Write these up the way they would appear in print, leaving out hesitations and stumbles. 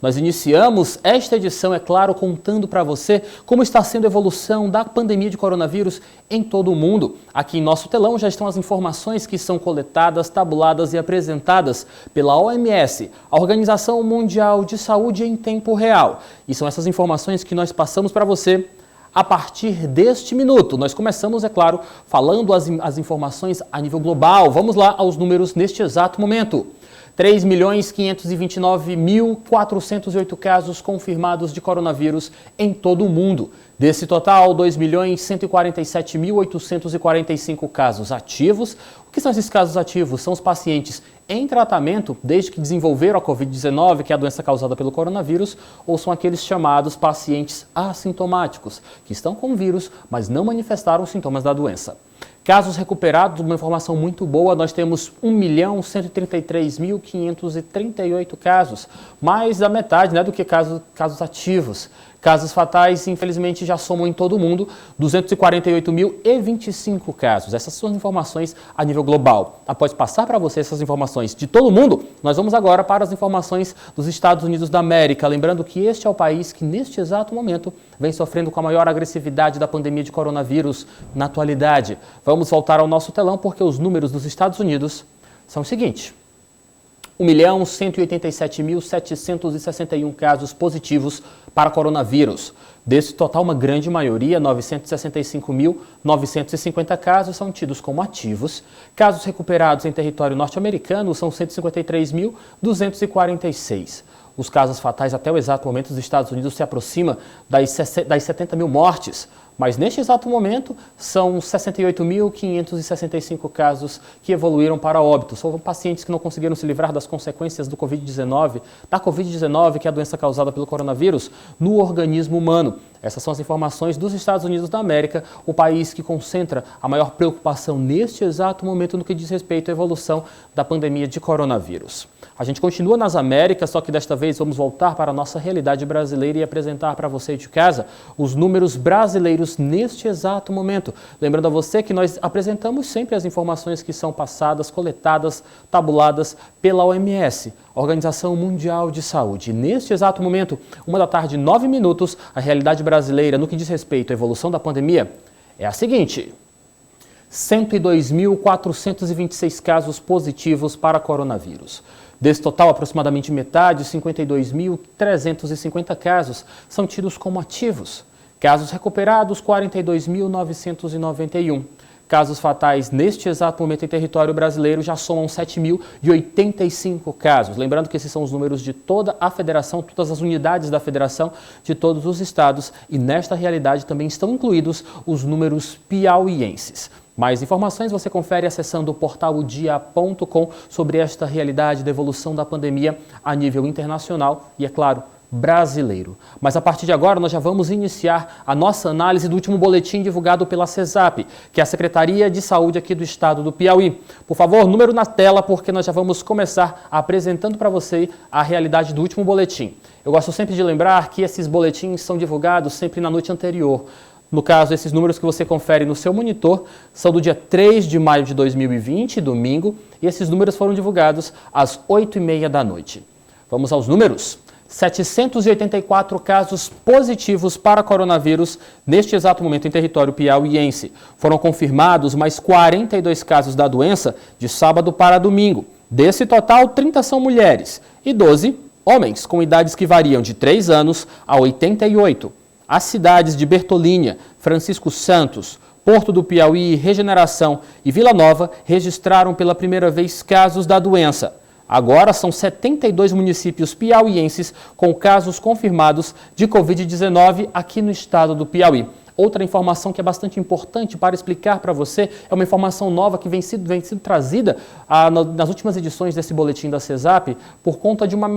Nós iniciamos esta edição, é claro, contando para você como está sendo a evolução da pandemia de coronavírus em todo o mundo. Aqui em nosso telão já estão as informações que são coletadas, tabuladas e apresentadas pela OMS, a Organização Mundial de Saúde em tempo real. E são essas informações que nós passamos para você a partir deste minuto. Nós começamos, é claro, falando as informações a nível global. Vamos lá aos números neste exato momento. 3.529.408 casos confirmados de coronavírus em todo o mundo. Desse total, 2.147.845 casos ativos. O que são esses casos ativos? São os pacientes em tratamento desde que desenvolveram a Covid-19, que é a doença causada pelo coronavírus, ou são aqueles chamados pacientes assintomáticos, que estão com o vírus, mas não manifestaram os sintomas da doença. Casos recuperados, uma informação muito boa, nós temos 1.133.538 casos, mais da metade do que casos ativos. Casos fatais, infelizmente, já somam em todo o mundo 248.025 casos. Essas são as informações a nível global. Após passar para você essas informações de todo o mundo, nós vamos agora para as informações dos Estados Unidos da América. Lembrando que este é o país que, neste exato momento, vem sofrendo com a maior agressividade da pandemia de coronavírus na atualidade. Vamos voltar ao nosso telão porque os números dos Estados Unidos são os seguintes. 1.187.761 casos positivos para coronavírus. Desse total, uma grande maioria, 965.950 casos, são tidos como ativos. Casos recuperados em território norte-americano são 153.246. Os casos fatais até o exato momento dos Estados Unidos se aproximam das 70 mil mortes. Mas neste exato momento, são 68.565 casos que evoluíram para óbito. São pacientes que não conseguiram se livrar das consequências do Covid-19, da Covid-19, que é a doença causada pelo coronavírus, no organismo humano. Essas são as informações dos Estados Unidos da América, o país que concentra a maior preocupação neste exato momento no que diz respeito à evolução da pandemia de coronavírus. A gente continua nas Américas, só que desta vez vamos voltar para a nossa realidade brasileira e apresentar para você de casa os números brasileiros neste exato momento. Lembrando a você que nós apresentamos sempre as informações que são passadas, coletadas, tabuladas pela OMS, Organização Mundial de Saúde. Neste exato momento, 13h09, a realidade brasileira no que diz respeito à evolução da pandemia é a seguinte: 102.426 casos positivos para coronavírus. Desse total, aproximadamente metade, 52.350 casos, são tidos como ativos. Casos recuperados, 42.991. Casos fatais neste exato momento em território brasileiro já somam 7.085 casos. Lembrando que esses são os números de toda a federação, todas as unidades da federação de todos os estados. E nesta realidade também estão incluídos os números piauienses. Mais informações você confere acessando o portal odia.com sobre esta realidade da evolução da pandemia a nível internacional e, é claro, brasileiro. Mas a partir de agora nós já vamos iniciar a nossa análise do último boletim divulgado pela CESAP, que é a Secretaria de Saúde aqui do estado do Piauí. Por favor, número na tela, porque nós já vamos começar apresentando para você a realidade do último boletim. Eu gosto sempre de lembrar que esses boletins são divulgados sempre na noite anterior. No caso, esses números que você confere no seu monitor são do dia 3 de maio de 2020, domingo, e esses números foram divulgados às 8h30 da noite. Vamos aos números. 784 casos positivos para coronavírus neste exato momento em território piauiense. Foram confirmados mais 42 casos da doença de sábado para domingo. Desse total, 30 são mulheres e 12 homens, com idades que variam de 3 anos a 88. As cidades de Bertolínia, Francisco Santos, Porto do Piauí, Regeneração e Vila Nova registraram pela primeira vez casos da doença. Agora são 72 municípios piauienses com casos confirmados de Covid-19 aqui no estado do Piauí. Outra informação que é bastante importante para explicar para você é uma informação nova que vem sendo trazida nas últimas edições desse boletim da CESAP por conta de uma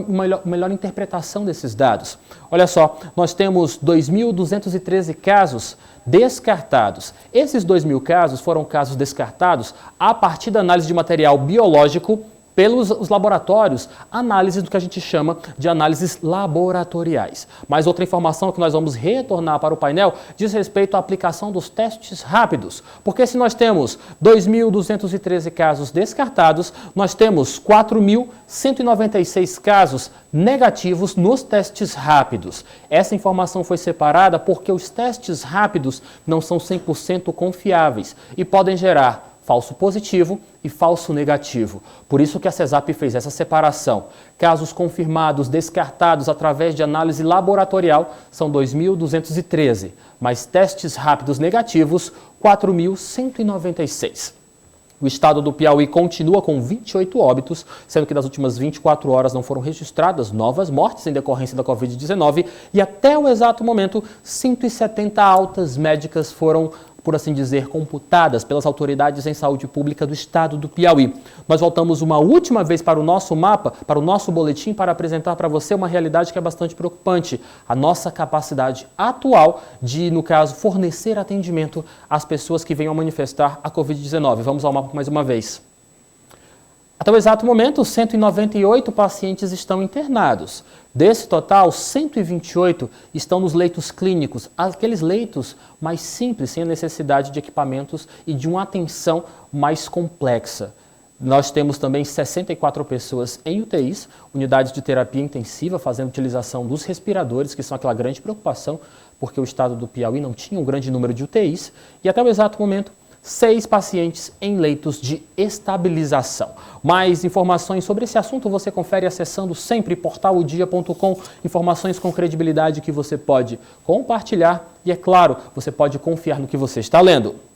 melhor interpretação desses dados. Olha só, nós temos 2.213 casos descartados. Esses 2.000 casos foram casos descartados a partir da análise de material biológico pelos os laboratórios, análise do que a gente chama de análises laboratoriais. Mas outra informação que nós vamos retornar para o painel diz respeito à aplicação dos testes rápidos. Porque se nós temos 2.213 casos descartados, nós temos 4.196 casos negativos nos testes rápidos. Essa informação foi separada porque os testes rápidos não são 100% confiáveis e podem gerar falso positivo e falso negativo. Por isso que a CESAP fez essa separação. Casos confirmados, descartados através de análise laboratorial são 2.213, mas testes rápidos negativos, 4.196. O estado do Piauí continua com 28 óbitos, sendo que nas últimas 24 horas não foram registradas novas mortes em decorrência da Covid-19 e até o exato momento 170 altas médicas foram, por assim dizer, computadas pelas autoridades em saúde pública do estado do Piauí. Nós voltamos uma última vez para o nosso mapa, para o nosso boletim, para apresentar para você uma realidade que é bastante preocupante. A nossa capacidade atual de, no caso, fornecer atendimento às pessoas que venham manifestar a Covid-19. Vamos ao mapa mais uma vez. Até o exato momento, 198 pacientes estão internados. Desse total, 128 estão nos leitos clínicos, aqueles leitos mais simples, sem a necessidade de equipamentos e de uma atenção mais complexa. Nós temos também 64 pessoas em UTIs, unidades de terapia intensiva, fazendo utilização dos respiradores, que são aquela grande preocupação, porque o estado do Piauí não tinha um grande número de UTIs, e até o exato momento, 6 pacientes em leitos de estabilização. Mais informações sobre esse assunto você confere acessando sempre portalodia.com, informações com credibilidade que você pode compartilhar e, é claro, você pode confiar no que você está lendo.